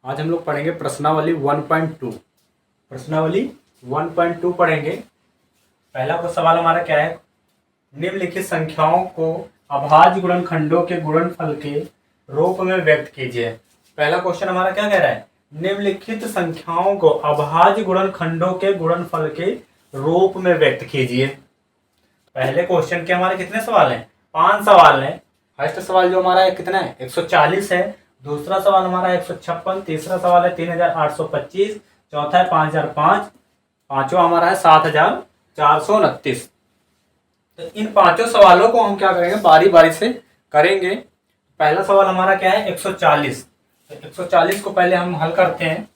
आज हम लोग पढ़ेंगे प्रश्नावली 1.2। प्रश्नावली 1.2 पढ़ेंगे। पहला को सवाल हमारा क्या है, निम्नलिखित संख्याओं को अभाज्य गुणनखंडों के गुणनफल के रूप में व्यक्त कीजिए। पहला क्वेश्चन हमारा क्या कह रहा है, निम्नलिखित संख्याओं को अभाज्य गुणनखंडों के गुणनफल के रूप में व्यक्त कीजिए। पहले क्वेश्चन के हमारे कितने सवाल हैं, 5 सवाल हैं। फर्स्ट सवाल जो हमारा है कितना है, 140 है। दूसरा सवाल हमारा 156, तीसरा सवाल है 3825, चौथा है 5005, पांचवा हमारा है 7429। तो इन पांचों सवालों को हम क्या करेंगे, बारी बारी से करेंगे। पहला सवाल हमारा क्या है, 140। तो 140 को पहले हम हल करते हैं।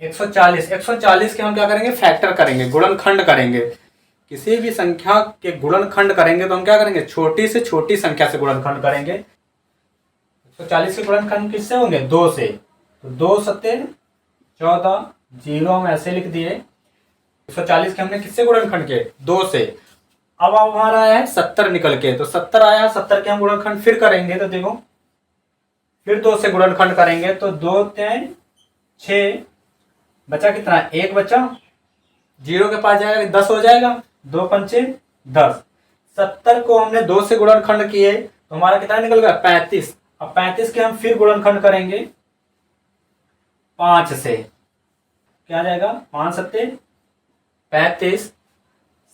140 के हम क्या करेंगे, फैक्टर करेंगे, गुणनखंड करेंगे। किसी भी संख्या के गुणनखंड करेंगे तो हम क्या करेंगे, छोटी से छोटी संख्या से गुणनखंड करेंगे। 140 के गुणनखंड किससे होंगे, 2 से। तो 2 सत्ते 14, जीरो हम ऐसे लिख दिए। 140 के हमने किससे गुणनखंड किए, 2 से। अब हमारा है 70 निकल के, तो 70 आया, 70 के हम गुणनखंड फिर करेंगे। तो देखो फिर 2 से गुणनखंड करेंगे, तो 2 3 6, बचा कितना, 1 बचा, जीरो के पास जाएगा 10 हो जाएगा, 2 पंचे 10। 70 को हमने 2 से गुणनखंड किए तो हमारा कितना निकल गया, 35। अब 35 के हम फिर गुणनखंड करेंगे 5 से, क्या आ जाएगा, 5 सत्ते 35,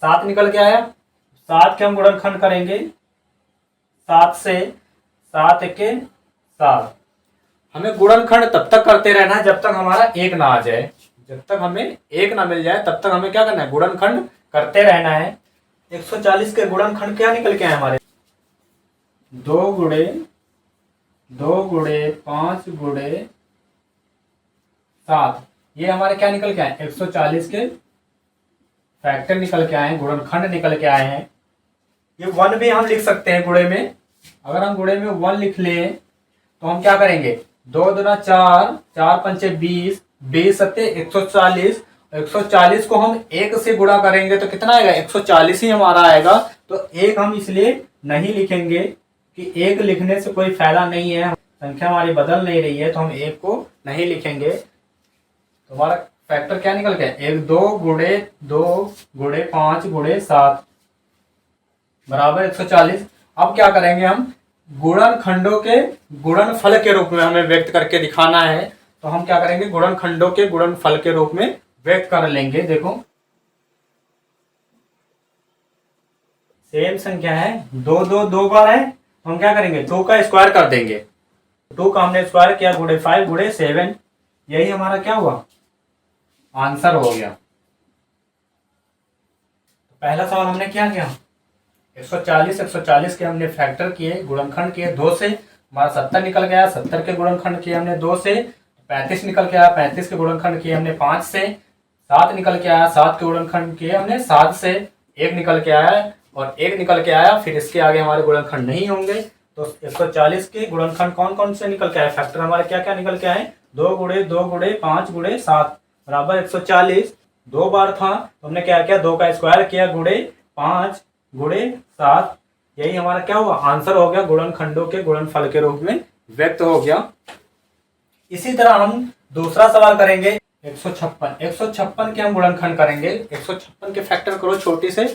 7 निकल के आया। 7 के हम गुणनखंड करेंगे 7 से, 7 एके 7। हमें गुणनखंड तब तक करते रहना है जब तक हमारा 1 ना आ जाए। जब तक हमें 1 ना मिल जाए तब तक हमें क्या करना है, गुणनखंड करते रहना है। 140 के गुणनखंड क्या निकल के आए हमारे, 2 गुणे 2 गुणे 5 गुणे 7। ये हमारे क्या निकल के आए, 140 के फैक्टर निकल के आए हैं, गुणनखंड निकल के आए हैं। ये 1 भी हम लिख सकते हैं गुणे में। अगर हम गुणे में 1 लिख लें तो हम क्या करेंगे, 2 दूना 4, 4 पंचे 20, 20 सत्ते 140। 140 को हम 1 से गुणा करेंगे तो कितना आएगा, 140 ही हमारा आएगा। तो 1 हम इसलिए नहीं लिखेंगे कि 1 लिखने से कोई फायदा नहीं है, संख्या हमारी बदल नहीं रही है, तो हम 1 को नहीं लिखेंगे। तो हमारा फैक्टर क्या निकल गया, 1 2 गुणे 5 गुणे 7 बराबर 140। अब क्या करेंगे, हम गुणनखंडों के गुणनफल के रूप में हमें व्यक्त करके दिखाना है। तो हम क्या करेंगे, गुणनखंडों के गुणनफल के रूप में व्यक्त कर लेंगे। देखो सेम संख्या है, 2 2 2 बार है, तो हम क्या करेंगे, 2 का स्क्वायर कर देंगे। 2 का हमने स्क्वायर किया, गुणे 5 गुणे 7, यही हमारा क्या हुआ, आंसर हो गया। पहला सवाल हमने क्या किया, 140 के हमने फैक्टर किए, गुणनखंड किए 2 से, हमारा 70 निकल गया। 70 के गुणनखंड किए हमने 2 से। 35 निकल के आया, 35 के गुणनखंड किए हमने 5 से। 7 निकल के आया, 7 के गुणनखंड किए हमने 7 से। 1 निकल के आया और 1 निकल के आया, फिर इसके आगे हमारे गुणनखंड नहीं होंगे। तो 140 के गुणनखंड कौन कौन से निकल के आए, फैक्टर हमारे क्या क्या निकल के आए, 2 गुणे 5 गुणे 7 बराबर 140। 2 बार था तो हमने क्या किया, 2 का स्क्वायर किया, गुणे 5 गुणे 7, यही हमारा क्या हुआ, आंसर हो गया, गुणनखंडों के गुणनफल के रूप में व्यक्त हो गया। इसी तरह हम दूसरा सवाल करेंगे 156 के हम गुणनखंड करेंगे। 156 के फैक्टर करो छोटी से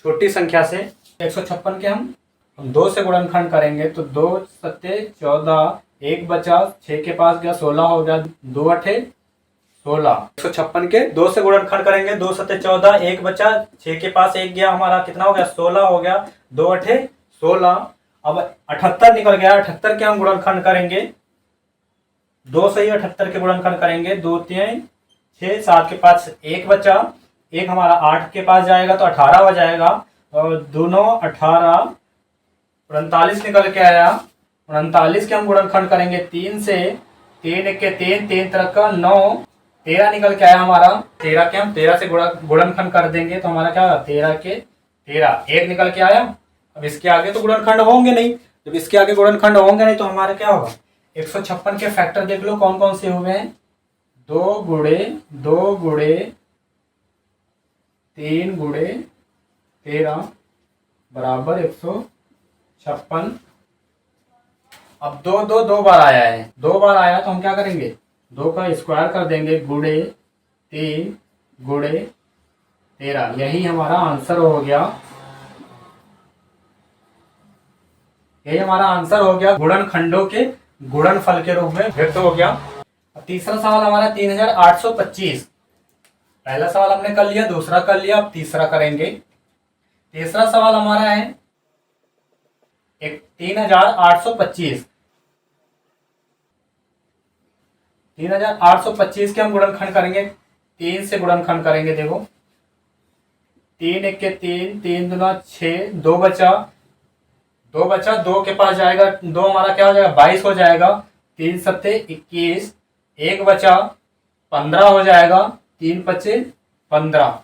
छोटी संख्या से। 156 के हम 2 से गुणनखंड करेंगे, तो 2 सत्ते 14, 1 बचा, 6 के पास गया 16 हो गया, 2 अठे 16। 156 के 2 से गुणनखंड करेंगे, 2 सत्ते 14, 1 बचा, 6 के पास 1 गया, हमारा कितना हो गया, 16 हो गया, 2 अठे 16। अब 78 निकल गया, 78 के हम गुणनखंड करेंगे, 2 से ही 78 के गुणनखंड करेंगे, 2 3 6, 7 के पास 1 बचा, 1 हमारा 8 के पास जाएगा तो 18 हो जाएगा, और दोनों 18, 39 निकल के आया। 39 के हम गुणनखंड करेंगे 3 से, 3 एक के 3, 3 तरह का 9, 13 निकल के आया हमारा। 13 के हम 13 से गुणनखंड कर देंगे तो हमारा क्या होगा, 13 के 13, 1 निकल के आया। अब इसके आगे तो गुणनखंड होंगे नहीं, जब इसके आगे गुणनखंड होंगे नहीं तो हमारा क्या होगा, 156 के फैक्टर देख लो कौन कौन से हुए हैं, 2 गुणे 3 गुणे 13 बराबर 156। अब दो दो दो बार आया है, 2 बार आया तो हम क्या करेंगे, 2 का स्क्वायर कर देंगे, गुणे 3 गुणे 13, यही हमारा आंसर हो गया। यही हमारा आंसर हो गया, गुणनखंडों के गुणनफल के रूप में व्यक्त हो गया। अब तीसरा सवाल हमारा 3825। पहला सवाल हमने कर लिया, दूसरा कर लिया, अब तीसरा करेंगे। तीसरा सवाल हमारा है 3825। 3825 के हम गुणनखंड करेंगे, 3 से गुणनखंड करेंगे। देखो 3 एक के 3, 3 दूना 6, 2 बचा, 2 के पास जाएगा, 2 हमारा क्या हो जाएगा, 22 हो जाएगा, 3 सत्ते 21, 1 बचा 15 हो जाएगा, 3 बचे 15,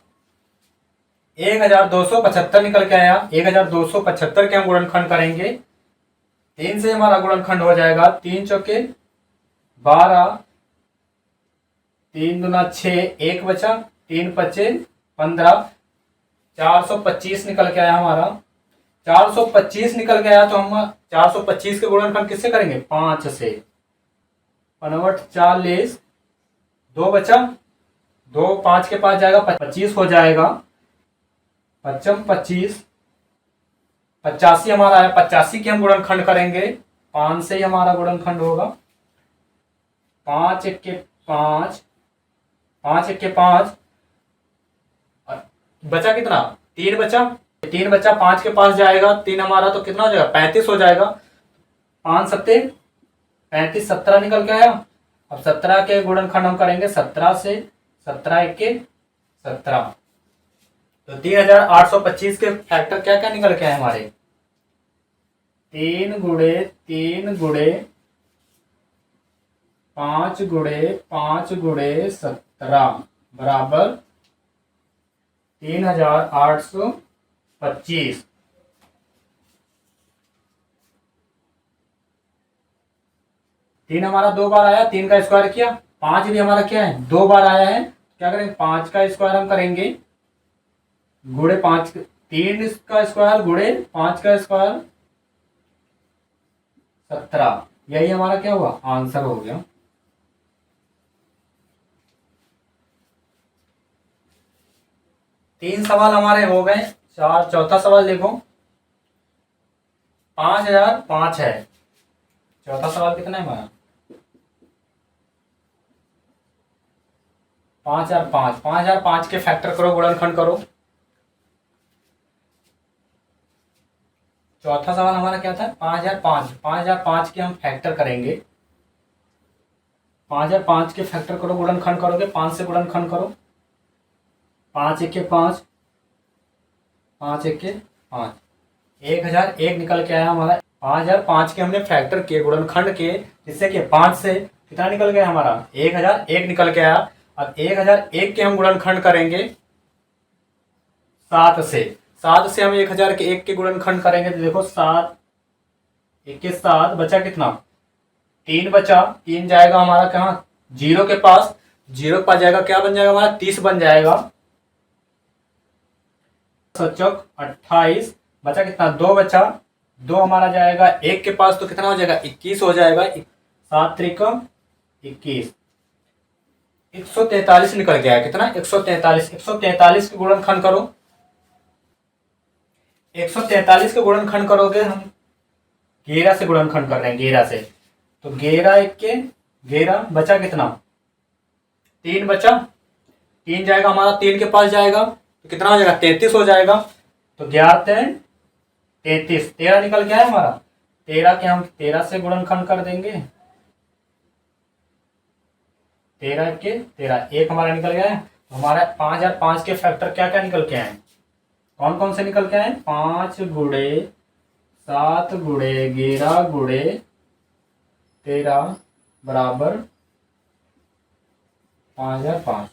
1275 निकल के आया। 1275 के हम गुणनखंड करेंगे, 3 से हमारा गुणनखंड हो जाएगा, 3 चौके 12, 3 दूना 6, 1 बचा, 3 बचे 15, 425 निकल के आया हमारा। 425 निकल गया तो हम 425 के गुणनखंड किससे करेंगे, 5 से। 5 40, 2 बचा, 2 5 के पास जाएगा, 25 हो जाएगा, 55 25, 85 हमारा है। 85 के हम गुणनखंड करेंगे, 5 से ही हमारा गुणनखंड होगा। 5 एक के 5, 5 एक के 5, बचा कितना, 3 बचा, 3 बचा 5 के पास जाएगा, 3 हमारा तो कितना हो जाएगा, 35 हो जाएगा। 5 सत्ते 35, 17 निकल के आया। अब 17 के गुणनखंड हम करेंगे 17 से, 17 एक के 17, तो 3825 के फैक्टर क्या क्या निकल के आए हमारे, 3 गुणे 3 गुणे 5 गुणे 5 गुणे 17 बराबर 3825। 3 हमारा 2 बार आया, 3 का स्क्वायर किया, 5 भी हमारा क्या है, 2 बार आया है, क्या करेंगे, 5 का स्क्वायर हम करेंगे, गुणे 5, 3 का स्क्वायर गुणे 5 का स्क्वायर 17, यही हमारा क्या हुआ, आंसर हो गया। तीन सवाल हमारे हो गए, चौथा सवाल देखो, 5005 है। चौथा सवाल कितना है हमारा, 5005। 5005 के फैक्टर करो, गुणनखंड करो। चौथा सवाल हमारा क्या था, 5005। 5005 के हम फैक्टर करेंगे, 5005 के फैक्टर करो, गुणनखंड करोगे, 5 से गुणनखंड करो, 5 एक के 5, 5 एक के 5, 1001 निकल के आया हमारा। 5005 के हमने फैक्टर किए, गुणनखंड किए, जिससे कि 5 से कितना निकल गया हमारा, 1001 निकल के आया। अब 1001 के हम गुणनखंड करेंगे 7 से। 7 से हम 1001 के गुणनखंड करेंगे, तो देखो 7 एक के 7, बचा कितना, 3 बचा, 3 जाएगा हमारा कहाँ, 0 के पास, 0 के पास जाएगा, क्या बन जाएगा हमारा, 30 बन जाएगा। 28, बचा कितना, 2 बचा, 2 हमारा जाएगा 1 के पास, तो कितना हो जाएगा, 21 हो जाएगा। 7 त्रिक 21, 143 निकल गया है, कितना, 143। 143 के गुणनखंड करो, 143 के गुणनखंड करोगे, हम 11 से गुणनखंड कर रहे हैं, 11 से, तो 11 एक के 11, बचा कितना, 3 बचा, 3 जाएगा हमारा, 3 के पास जाएगा, तो कितना हो जाएगा, 33 हो जाएगा। तो 11 33, 13 निकल गया है हमारा। 13 के हम 13 से गुणनखंड कर देंगे, 13 के 13, 1 हमारा निकल गया है। तो हमारा 5005 के फैक्टर क्या क्या निकल के आए, कौन कौन से निकल के आए, 5 गुणे 7 गुणे 11 गुणे 13 बराबर 5005।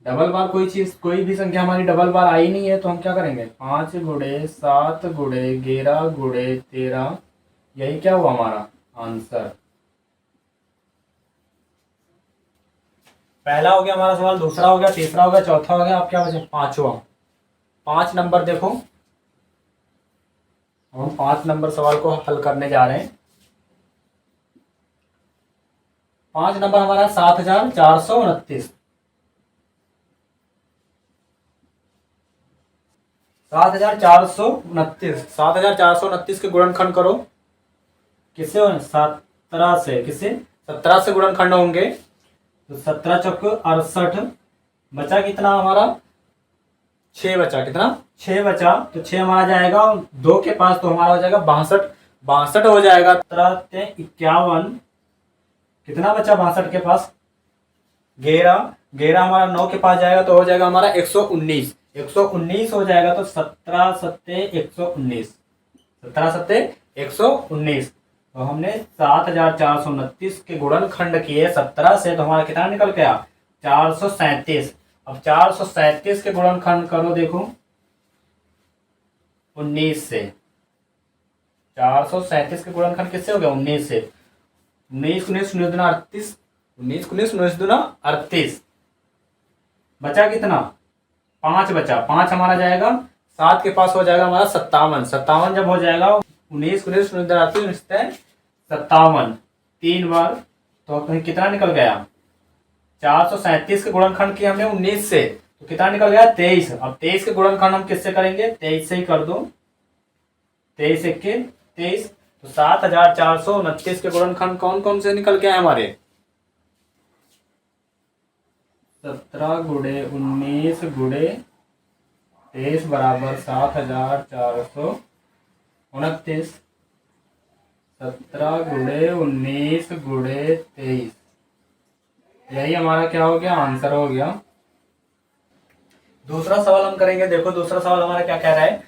डबल बार कोई चीज, कोई भी संख्या हमारी डबल बार आई नहीं है, तो हम क्या करेंगे, 5 गुणे 7 गुणे 11 गुणे 13, यही क्या हुआ हमारा आंसर। पहला हो गया हमारा सवाल, दूसरा हो गया, तीसरा हो गया, चौथा हो गया, अब क्या बचे, पांचवा। 5 नंबर देखो, हम 5 नंबर सवाल को हल करने जा रहे हैं। 5 नंबर हमारा 7,429। 7,429, 7,429 के गुणनखंड करो। किससे हो? 17 से। किससे? 17 से गुणनखंड होंगे तो 17 चौक 68, बचा कितना हमारा? 6 बचा। कितना? 6 बचा। तो 6 हमारा जाएगा 2 के पास, तो हमारा हो जाएगा 62। 62 हो जाएगा। 51, कितना बचा 62 के पास? 11। 11 हमारा 9 के पास जाएगा तो हो जाएगा हमारा 119। 119 हो जाएगा। तो 17 सत्ते 119, 17 सत्ते 119। तो हमने 7,429 के गुणनखंड किए 17 से, तो हमारा कितना निकल गया? 437। अब 437 के गुणनखंड करो, देखो 19 से। 437 के गुणनखंड किससे हो गया? 19 से। 19 19 19 दूना 38, 19 19 19 दूना 38। बचा कितना? 5 बचा। 5 हमारा जाएगा 7 के पास, हो जाएगा हमारा 57। 57 जब हो जाएगा 19 19 19 38 57 3 बार, तो कहीं कितना निकल गया? 437 के गुणनखंड किया हमने 19 से, तो कितना निकल गया? 23। अब 23 के गुणनखंड हम किससे करेंगे? 23 से ही कर दो। 23 इक्के 23। तो 7,429 के गुणनखंड कौन कौन से निकल गए हमारे? 17 गुणे 19 गुणे 23 बराबर 7,429। 17 गुणे 19 गुणे 23, यही हमारा क्या हो गया? आंसर हो गया। दूसरा सवाल हम करेंगे। देखो दूसरा सवाल हमारा क्या कह रहा है?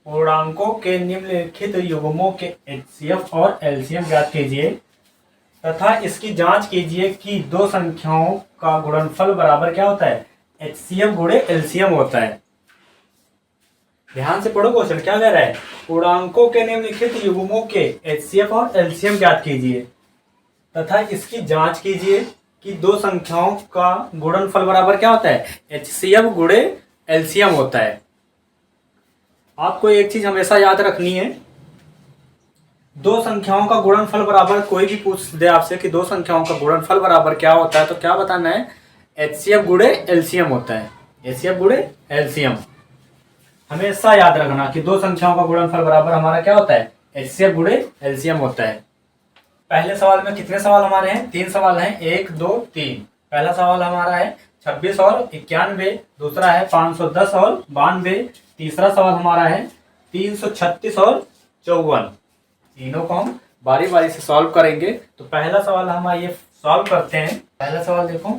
पूर्णांकों के निम्नलिखित युग्मों के एचसीएफ और एलसीएम ज्ञात कीजिए तथा इसकी जांच कीजिए कि दो संख्याओं का गुणनफल बराबर क्या होता है? एचसीएफ गुणे एलसीएम होता है। ध्यान से पढ़ो क्वेश्चन क्या कह रहा है? पूर्णांकों के निम्नलिखित युग्मों के एचसीएफ और एलसीएम ज्ञात कीजिए तथा इसकी जांच कीजिए कि दो संख्याओं का गुणनफल बराबर क्या होता है? एचसीएफ गुणे एलसीएम होता है। आपको एक चीज हमेशा याद रखनी है, दो संख्याओं का गुणनफल बराबर, कोई भी पूछ दे आपसे कि दो संख्याओं का गुणनफल बराबर क्या होता है, तो क्या बताना है? एचसीएफ गुणे एलसीएम होता है। एचसीएफ गुणे एलसीएम हमेशा याद रखना कि दो संख्याओं का गुणनफल बराबर हमारा क्या होता है? एचसीएफ गुणे एलसीएम होता है। पहले सवाल में कितने सवाल हमारे हैं? 3 सवाल हैं, 1 2 3। पहला सवाल हमारा है 26 और 91, दूसरा है 510 और 92, तीसरा सवाल हमारा है 336 और 54। तीनों को हम बारी बारी से सॉल्व करेंगे। तो पहला सवाल हम ये सॉल्व करते हैं। पहला सवाल देखो,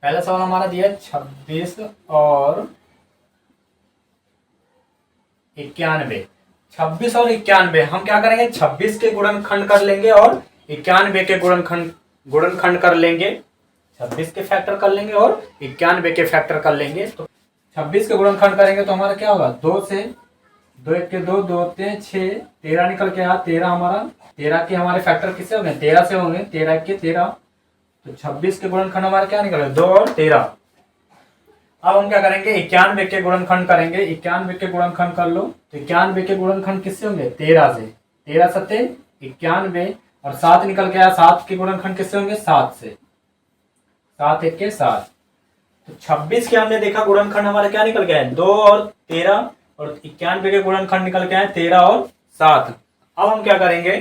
पहला सवाल हमारा दिया 26 और 91। 26 और 91 हम क्या करेंगे? 26 के गुणनखंड कर लेंगे और 91 के गुणनखंड कर लेंगे। 26 के फैक्टर कर लेंगे और 91 के फैक्टर कर लेंगे। तो 26 के गुणनखंड करेंगे तो हमारा क्या होगा? 2 से 2 1 के 2 2 3 6 13 निकल के आया। 13 हमारा, 13 के हमारे फैक्टर किससे होंगे? 13 से होंगे। 13 के 13, तो 26 के गुणनखंड हमारे क्या निकले? 2 और 13। अब हम क्या करेंगे? 91 के गुणनखंड करेंगे। 91 के गुणनखंड कर लो। तो 91 के गुणनखंड किससे होंगे? 13 से। 13 सत्ते 91 और 7 निकल के आया। 7 के गुणनखंड किससे होंगे? 7 से। 7 1 के 7। तो 26 के हमने देखा गुणनखंड हमारा क्या निकल गया है? 2 और 13, और 91 के गुणनखंड निकल के आए 13 और 7। अब हम क्या करेंगे?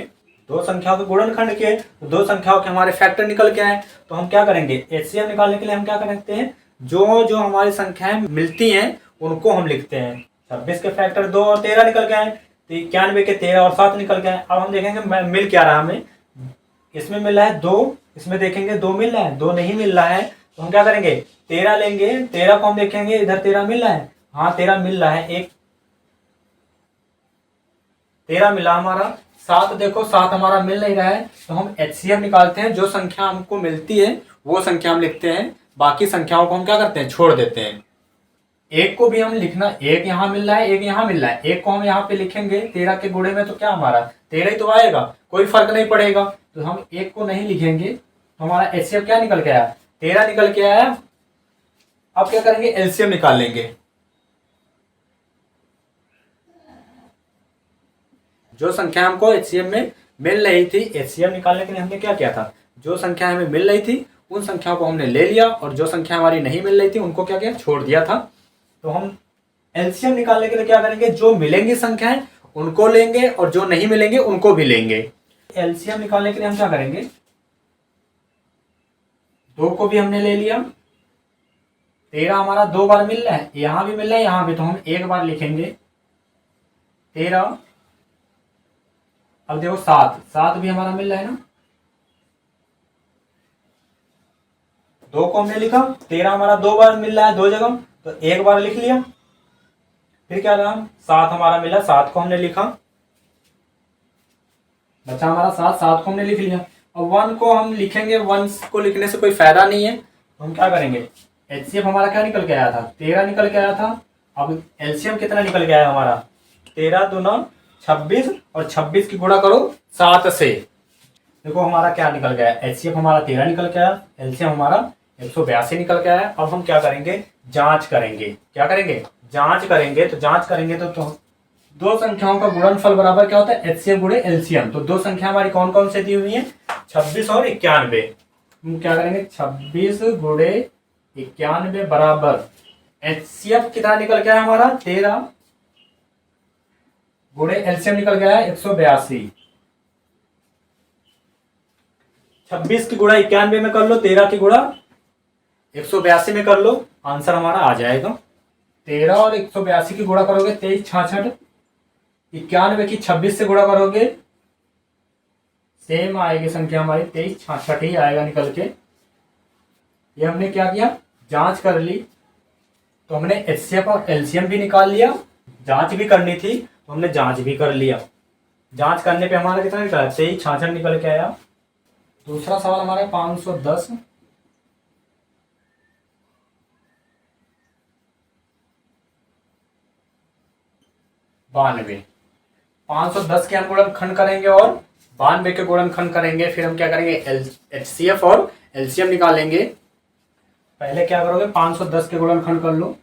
दो संख्याओं के गुणनखंड किए तो दो संख्याओं के हमारे फैक्टर निकल के आए। तो हम क्या करेंगे? एचसीएफ निकालने के लिए हम क्या करते हैं? जो जो हमारी संख्याएं मिलती हैं उनको हम लिखते हैं। 26 के फैक्टर 2 और 13 निकल के आए, तो 91 के 13 और 7 निकल के आए। अब हम देखेंगे मिल क्या रहा हमें। इसमें मिल रहा है 2, इसमें देखेंगे 2 मिल रहा है, 2 नहीं मिल रहा है। तो हम क्या करेंगे? 13 लेंगे। 13 को हम देखेंगे इधर 13 मिल रहा है, हाँ 13 मिल रहा है। एक 13 मिला हमारा। 7 देखो 7 हमारा मिल नहीं रहा है, तो हम एचसीएफ निकालते हैं। जो संख्या हमको मिलती है वो संख्या हम लिखते हैं, बाकी संख्याओं को हम क्या करते हैं? छोड़ देते हैं। एक को भी हम लिखना, एक यहाँ मिल रहा है, एक यहाँ मिल रहा है, एक को हम यहाँ पे लिखेंगे 13 के गुणे में, तो क्या हमारा 13 ही तो आएगा, कोई फर्क नहीं पड़ेगा। तो हम एक को नहीं लिखेंगे, तो हमारा एचसीएफ क्या निकल के आया? 13 निकल के आया। अब क्या करेंगे, एलसीएम निकाल लेंगे। जो संख्या हमको एचसीएम में मिल रही थी, एचसीएम निकालने के लिए हमने क्या किया था, जो संख्या हमें मिल रही थी उन संख्याओं को हमने ले लिया, और जो संख्या हमारी नहीं मिल रही थी उनको क्या किया, छोड़ दिया था। तो हम एलसीएम निकालने के लिए क्या करेंगे, जो मिलेंगी संख्याएं उनको लेंगे और जो नहीं मिलेंगे उनको भी लेंगे। एलसीएम निकालने के लिए हम क्या करेंगे, 2 को भी हमने ले लिया। 13 हमारा 2 बार मिल रहा है, यहां भी मिल रहा है यहां भी, तो हम 1 बार लिखेंगे 13। अब देखो 7 भी हमारा मिल रहा है ना, 2 को हमने लिखा, 13 हमारा 2 बार मिल रहा है 2 जगह, तो 1 बार लिख लिया। फिर क्या रहा, 7 हमारा मिला, 7 को हमने लिखा, बचा हमारा 7 को हमने लिख लिया। अब 1 को हम लिखेंगे, 1 को लिखने से कोई फायदा नहीं है, तो हम क्या करेंगे, एचसीएफ हमारा क्या निकल के आया था, 13 निकल के आया था। अब एलसीएम कितना निकल के आया हमारा, 13 दूना 26, और 26 की गुणा करो 7 से। देखो हमारा क्या निकल गया, एचसीएफ हमारा 13 निकल के आया, एलसीएम हमारा 182 निकल के आया। अब हम क्या करेंगे, जांच करेंगे। क्या करेंगे, जांच करेंगे। तो जांच करेंगे तो दो संख्याओं का गुणनफल बराबर क्या होता है, एचसीएफ गुणे एलसीएम। तो दो संख्या हमारी कौन कौन से दी हुई है, 26 और 91। हम क्या करेंगे, 26 गुणे 91 बराबर एचसीएफ कितना निकल गया है हमारा, 13 गुणे एलसीएम निकल गया है 182। 26 की गुणा 91 में कर लो, 13 की गुणा 182 में कर लो, आंसर हमारा आ जाएगा। 13 और 182 की गुणा करोगे 23 66, 91 की 26 से गुणा करोगे सेम आएगी संख्या हमारी, 23 66 ही आएगा निकल के। ये हमने क्या किया, जांच कर ली। तो हमने एचसीएफ और एलसीएम भी निकाल लिया, जांच भी करनी थी तो हमने जांच भी कर लिया। जांच करने पे हमारा कितना निकला, 23 66 निकल के आया। दूसरा सवाल हमारा 510। बानवे, 510 के हम गुणनखंड करेंगे और 92 के गुणनखंड करेंगे। फिर हम क्या करेंगे, एचसीएफ और एलसीएम निकालेंगे। पहले क्या करोगे, 510 के गुणनखंड कर लो।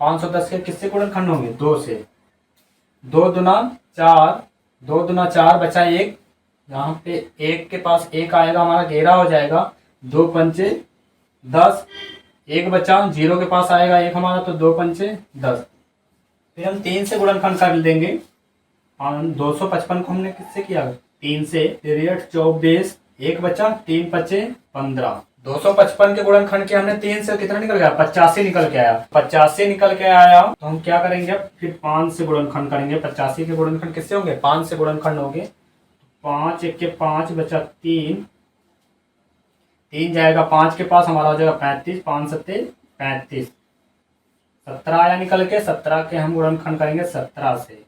510 के किससे गुणनखंड होंगे, 2 से। 2 दुना 4, 2 दुना 4 बचा 1, यहाँ पे 1 के पास 1 आएगा हमारा, 11 हो जाएगा। 2 पंचे 10, 1 बचा, 0 के पास आएगा 1 हमारा, तो 2 पंचे 10। फिर हम 3 से गुणनखंड कर देंगे। 255 को हमने किससे किया, 3 से। 3 24, 1 बचा, 3 पचे 15। 255 के गुणनखंड के हमने 3 से कितना निकल गया, 85 निकल के आया। 85 निकल के आया तो हम क्या करेंगे, फिर 5 से गुणनखंड करेंगे। 85 के गुणनखंड किससे होंगे, 5 से गुणनखंड होंगे। 5 1 के 5 बचा 3, 3 जाएगा 5 के पास, हमारा हो जाएगा 35, 5 सत्ते 35। 17 आया निकल के, 17 के हम गुणनखंड करेंगे 17 से।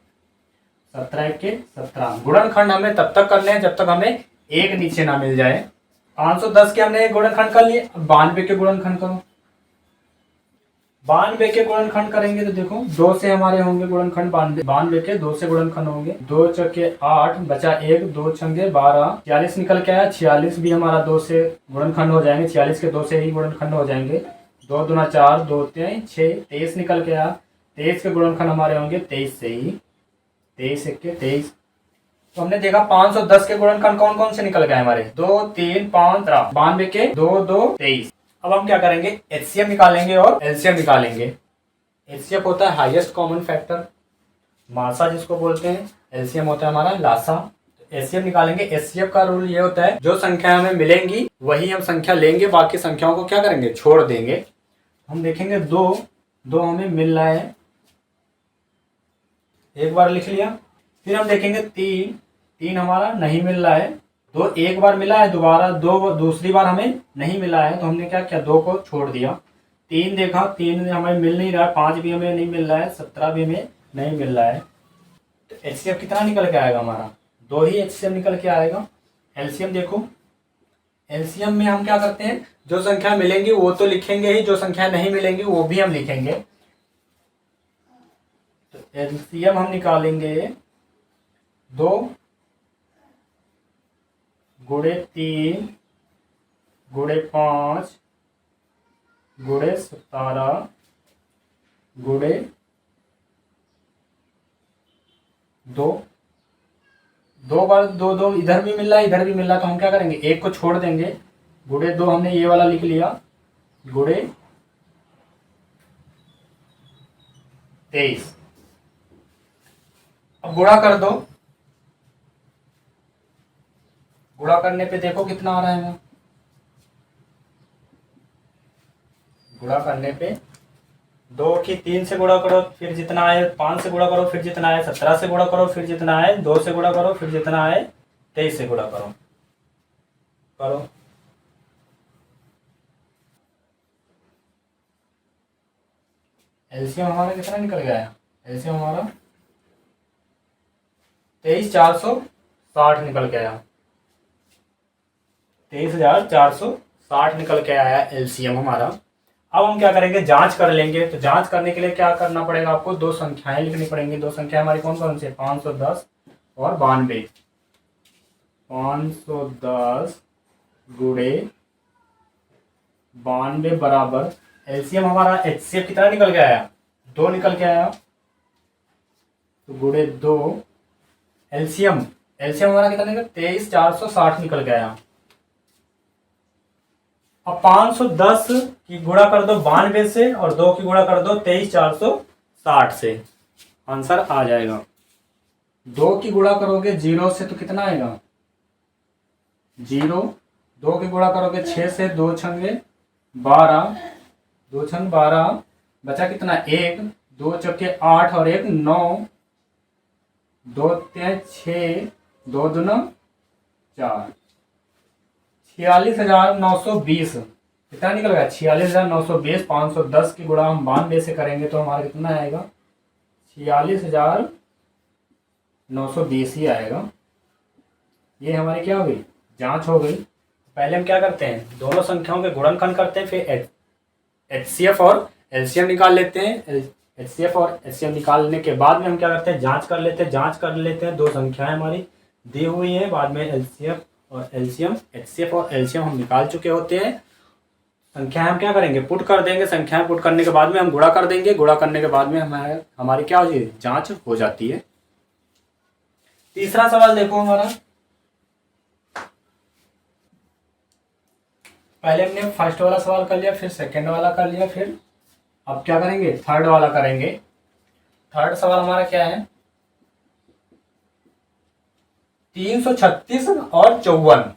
17 के 17। गुणनखंड हमें तब तक करने हैं जब तक हमें एक नीचे ना मिल जाए। 510 के हमने गुणनखंड कर लिए, अब 92 के गुणनखंड करो। 92 के गुणनखंड करेंगे तो देखो 2 से हमारे होंगे गुणनखंड, 92 के 2 से गुणनखंड होंगे। 2 चौके 8 बचा 1, 2 छंगे 12, 46 निकल के आया। 46 भी हमारा 2 से गुणनखंड हो जाएंगे, 46 के 2 से ही गुणनखंड हो जाएंगे। 2 दुना 4, 2 3 6, 23 निकल के आया। 23 के गुणनखंड हमारे होंगे 23 से ही, 23 1 के 23। तो हमने देखा 510 के गुणनखंड कौन कौन से निकल गए हमारे, 2 3 5 92 के 2 2 23। अब हम क्या करेंगे, एचसीएफ निकालेंगे और एलसीएम निकालेंगे। एचसीएफ होता है हाईएस्ट कॉमन फैक्टर, मासा जिसको बोलते हैं। एलसीएम होता है हमारा लासा। एचसीएफ निकालेंगे। एचसीएफ का रूल ये होता है, जो संख्या हमें मिलेंगी वही हम संख्या लेंगे, बाकी संख्याओं को क्या करेंगे, छोड़ देंगे। हम देखेंगे 2 हमें मिल रहा है, एक बार लिख लिया। फिर हम देखेंगे 3 हमारा नहीं मिल रहा है। 2 एक बार मिला है, दोबारा 2 दूसरी बार हमें नहीं मिला है, तो हमने क्या किया, 2 को छोड़ दिया। 3 देखा, 3 हमें मिल नहीं रहा है। 5 भी हमें नहीं मिल रहा है। 17 भी हमें नहीं मिल रहा है। तो एचसीएफ कितना निकल के आएगा हमारा, 2 ही एचसीएफ निकल के आएगा। एलसीएम देखो, एलसीएम में हम क्या करते हैं, जो संख्या मिलेंगी वो तो लिखेंगे ही, जो संख्या नहीं मिलेंगी वो भी हम लिखेंगे। तो एलसीएम हम निकालेंगे 2 गुणे 3 गुणे 5 गुणे 17 गुणे 2। 2 बार 2 इधर भी मिल रहा है इधर भी मिल रहा है, तो हम क्या करेंगे एक को छोड़ देंगे। गुणे 2 हमने ये वाला लिख लिया, गुणे 23। अब गुणा कर दो, गुणा करने पे देखो कितना आ रहा है। गुणा करने पे 2 की 3 से गुणा करो फिर जितना आए, 5 से गुणा करो फिर जितना आए, 17 से गुणा करो फिर जितना आए, 2 से गुणा करो फिर जितना आए, 23 से गुणा करो। करो एलसीएम हमारा कितना निकल गया है? एलसीएम हमारा 23,460 निकल के आया। 23,460 निकल के आया एलसीएम हमारा। अब हम क्या करेंगे जांच कर लेंगे। तो जांच करने के लिए क्या करना पड़ेगा आपको? दो संख्याएं लिखनी पड़ेंगी। दो संख्या हमारी कौन कौन सी है? 510 और 92। 510 गुणे 92 बराबर एलसीएम हमारा एचसीएफ कितना निकल के आया? 2 निकल के आया। तो गुणे 2 एलसीएम हमारा कितना निकल? 23,460 निकल के आया। अब 510 की गुणा कर दो 92 से और 2 की गुणा कर दो 23,460 से, आंसर आ जाएगा। 2 की गुणा करोगे 0 से तो कितना आएगा? 0। 2 की गुणा करोगे 6 से, 2 छंगे 12, 2 छंग 12, बचा कितना? 1, 2 चौके 8 और 1 9, 2 3 6, 2 दूना 4, 46,920 कितना निकल गया? 46,920। 510 की गुणा हम 92 से करेंगे तो हमारा कितना आएगा? 46,920 ही आएगा। ये हमारी क्या हो गई? जांच हो गई। पहले हम क्या करते हैं? दोनों संख्याओं के गुणनखंड करते हैं, फिर एचसीएफ और एलसीएम निकाल लेते हैं। एचसीएफ और एलसीएम निकालने के बाद में हम क्या करते हैं? जांच कर लेते हैं। दो संख्याएं हमारी दी हुई हैं, बाद में एलसीएफ और एलसीएम, एचसीएफ और एलसीएम हम निकाल चुके होते हैं। संख्याएं हम क्या करेंगे? पुट कर देंगे। संख्याएं पुट करने के बाद में हम गुणा कर देंगे। गुणा करने के बाद में हमारी क्या हो जाती है? जांच हो जाती है। तीसरा सवाल देखो हमारा। पहले हमने फर्स्ट वाला सवाल कर लिया, फिर सेकंड वाला कर लिया, फिर अब क्या करेंगे? थर्ड वाला करेंगे। थर्ड सवाल हमारा क्या है? 336 और 54।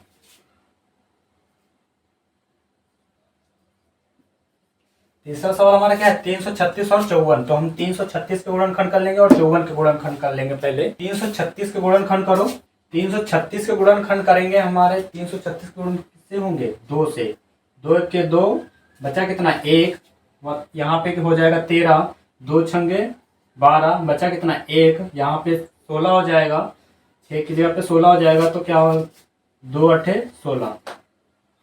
तीसरा सवाल हमारा क्या है? 336 और 54। तो हम 336 के गुणनखंड कर लेंगे और 54 के गुणनखंड कर लेंगे। पहले 336 के गुणनखंड करो। 336 के गुणनखंड करेंगे हमारे। 336 के गुणन किससे होंगे? 2 से। 2 के 2, बचा कितना? 1, यहाँ पे हो जाएगा 13, 2 छंगे 12, बचा कितना? 1, यहाँ पे 16 हो जाएगा। 6 की जगह पे 16 हो जाएगा, तो क्या हो? 2 अठे 16।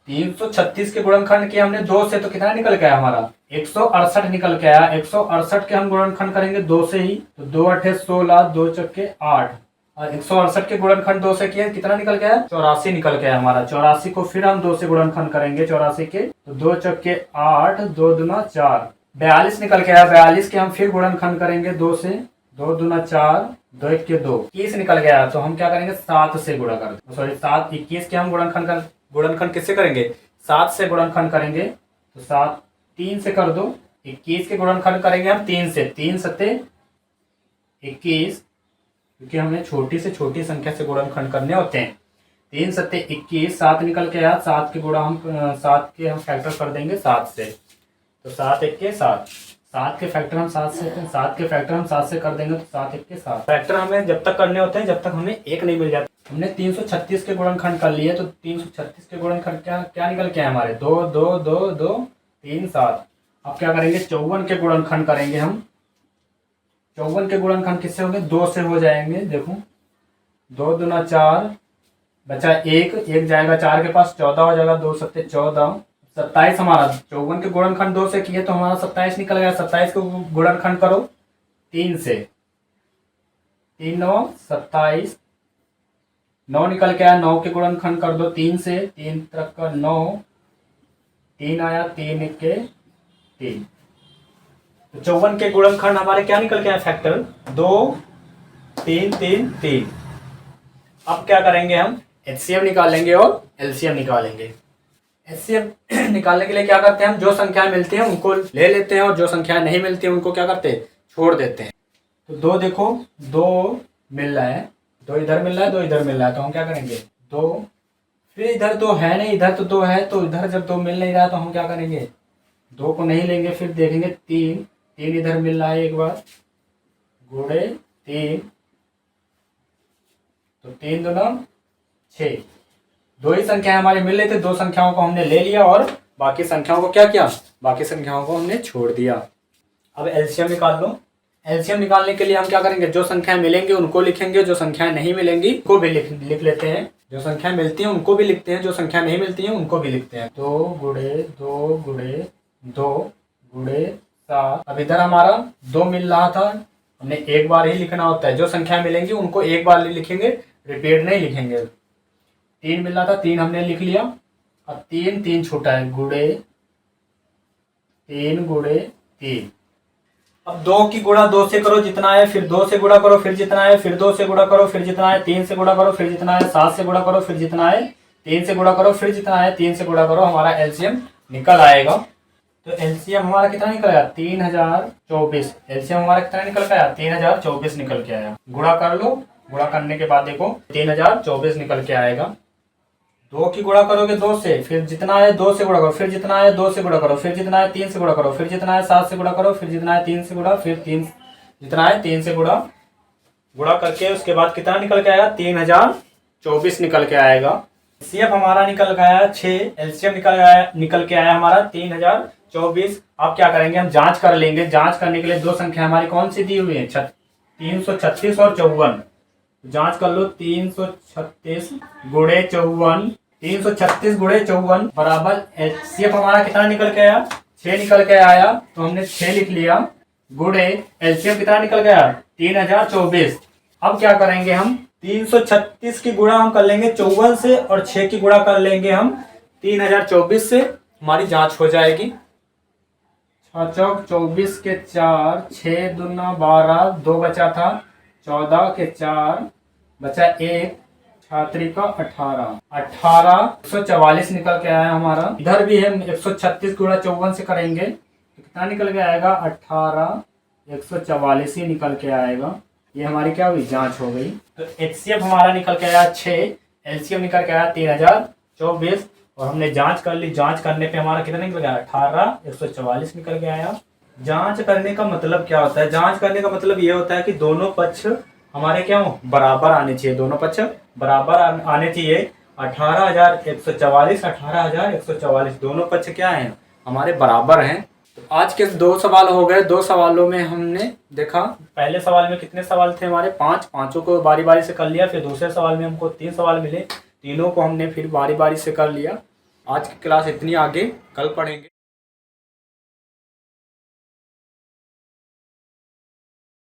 336 के गुणनखंड किया हमने 2 से, तो कितना निकल के आया हमारा? 168 निकल के आया। 168 के हम गुणनखंड करेंगे 2 से ही, तो 2 अठे 16, 2 चौके 8, और 168 के गुणनखंड 2 से किए, कितना निकल गया? 84 निकल गया हमारा। 84 को फिर हम 2 से गुणनखंड करेंगे 84 के, तो 2 चौके 8, 2 दूना 4, 42 निकल के आया। 42 के हम फिर गुणनखंड करेंगे 2 से, 2 दूना 4, 2 1 के 2, 21 निकल गया। तो हम क्या करेंगे? 7 से गुणा कर, सॉरी 7, 21 के हम गुणनखंड किससे करेंगे? 7 से गुणनखंड करेंगे। तो 7 3 से कर दो। 21 के गुणनखंड करेंगे हम 3 से। 3 सत्ते 21, क्योंकि हमें छोटी से छोटी संख्या से गुणनखंड करने होते हैं। 3 सत्ते 21, 7 निकल के आया। 7 के गुणा हम 7 के हम फैक्टर कर देंगे 7 से, तो 7 1 के 7, 7 के फैक्टर हम 7 से कर देंगे, तो 7 1 के 7। फैक्टर हमें जब तक करने होते हैं जब तक हमें 1 नहीं मिल जाता। हमने 336 के गुणनखंड कर लिए, तो 336 के गुणनखंड क्या निकल के आए हमारे? 2 2 2 2 3 7। अब क्या करेंगे? 54 के गुणनखंड करेंगे हम। 54 के गुणनखंड किससे होंगे? 2 से हो जाएंगे। देखो 2 दूना 4, बचा 1 जाएगा 4 के पास, 14 हो जाएगा। 2 सत्ते 14, 27 हमारा। 54 के गुणनखंड 2 से किए तो हमारा 27 निकल गया। 27 को गुणनखंड करो 3 से, 3 9 27, 9 निकल के आया, 9 के गुणनखंड कर दो 3 से, 3 तक का 9, 3 आया, 3 के 3। तो 54 के गुणनखंड हमारे क्या निकल के आया फैक्टर 2 3 3 3। अब क्या करेंगे हम एचसीएफ निकालेंगे और एलसीएम निकालेंगे। एचसीएफ निकालने के लिए क्या करते हैं हम, जो संख्याएं मिलती हैं उनको ले लेते हैं और जो संख्याएं नहीं मिलती हैं उनको क्या करते हैं छोड़ देते हैं। तो 2 देखो 2 मिल रहा है, 2 इधर मिल रहा है, 2 इधर मिल रहा है, तो हम क्या करेंगे 2, फिर इधर 2 है नहीं, इधर तो 2 है, तो इधर जब 2 मिल नहीं रहा तो हम क्या करेंगे 2 को नहीं लेंगे, फिर देखेंगे 3 इधर मिल रहा है एक बार, गुणे 3, तो 3 दूना 6। 2 ही संख्याएं हमारी मिल रही थी, 2 संख्याओं को हमने ले लिया और बाकी संख्याओं को क्या किया, बाकी संख्याओं को हमने छोड़ दिया। अब एलसीएम निकाल लो। एलसीएम निकालने के लिए हम क्या करेंगे, जो संख्याएं मिलेंगी उनको लिखेंगे, जो संख्याएं नहीं मिलेंगी उनको भी लिख लेते हैं। जो संख्याएं मिलती हैं उनको भी लिखते हैं, जो संख्या नहीं मिलती हैं उनको भी लिखते हैं। 2 गुणे 2 गुणे 2 गुणे 7। अब इधर हमारा 2 मिल रहा था, हमने एक बार ही लिखना होता है, जो संख्या मिलेंगी उनको एक बार लिखेंगे, रिपीट नहीं लिखेंगे। 3 मिल रहा था, 3 हमने लिख लिया। अब 3 छूटा है, गुणे 3 गुणे 3। अब 2 की गुणा 2 से करो जितना है, फिर 2 से गुणा करो फिर जितना है, फिर 2 से गुणा करो फिर जितना है, 3 से गुणा करो फिर जितना है, 7 से गुणा करो फिर जितना है, 3 से गुणा करो फिर जितना है, 3 से गुणा करो, हमारा एलसीएम निकल आएगा। तो एलसीएम हमारा कितना निकल आया 3024। एलसीएम हमारा कितना निकल के आया 3024 निकल के आया। गुणा कर लो, गुणा करने के बाद देखो 3024 निकल के आएगा। 2 की गुणा करोगे 2 से, फिर जितना है 2 से गुणा करो, फिर जितना है 2 से गुणा करो, फिर जितना है 3 से गुणा करो, फिर जितना है 7 से गुणा करो, फिर जितना है 3 से गुणा, फिर 3 जितना है 3 से गुणा करके उसके बाद कितना निकल के आया 3024 निकल के आएगा। एलसीएम हमारा निकल के आया 6, एलसीएम निकल के आया हमारा 3024। अब क्या करेंगे हम जांच कर लेंगे। जांच करने के लिए 2 संख्या हमारी कौन सी दी हुई है 336 और 54। जांच कर लो 336 गुणे 54, 336 गुणे 54 बराबर एलसीएम हमारा कितना निकल के आया 6 निकल के आया, तो हमने 6 लिख लिया, गुणे एलसीएम कितना निकल गया 3024। अब क्या करेंगे हम 336 की गुणा हम कर लेंगे 54 से और 6 की गुणा कर लेंगे हम 3024 से, हमारी जांच हो जाएगी। 6 चौक 24 के 4, 6 दूना 12, 2 बचा था, 14 के 4 बचा 1, 6 का 18, 144 निकल के आया हमारा। इधर भी हम 136 गुणा 54 से करेंगे तो कितना निकल के आएगा 18, 144 ही निकल के आएगा। ये हमारी क्या हुई जांच हो गई। तो एचसीएफ हमारा निकल के आया 6, एलसीएम निकल के आया 3024 और हमने जांच कर ली। जांच करने पे हमारा कितना निकल गया 18, 144 निकल के आया। जांच करने का मतलब क्या होता है, जांच करने का मतलब ये होता है कि दोनों पक्ष हमारे क्या हो बराबर आने चाहिए, दोनों पक्ष बराबर आने चाहिए। 18,144 18,144 दोनों पक्ष क्या हैं हमारे बराबर हैं। तो आज के 2 सवाल हो गए। 2 सवालों में हमने देखा पहले सवाल में कितने सवाल थे हमारे 5, पांचों को बारी बारी से कर लिया। फिर दूसरे सवाल में हमको 3 सवाल मिले, तीनों को हमने फिर बारी बारी से कर लिया। आज की क्लास इतनी, आगे कल पढ़ेंगे।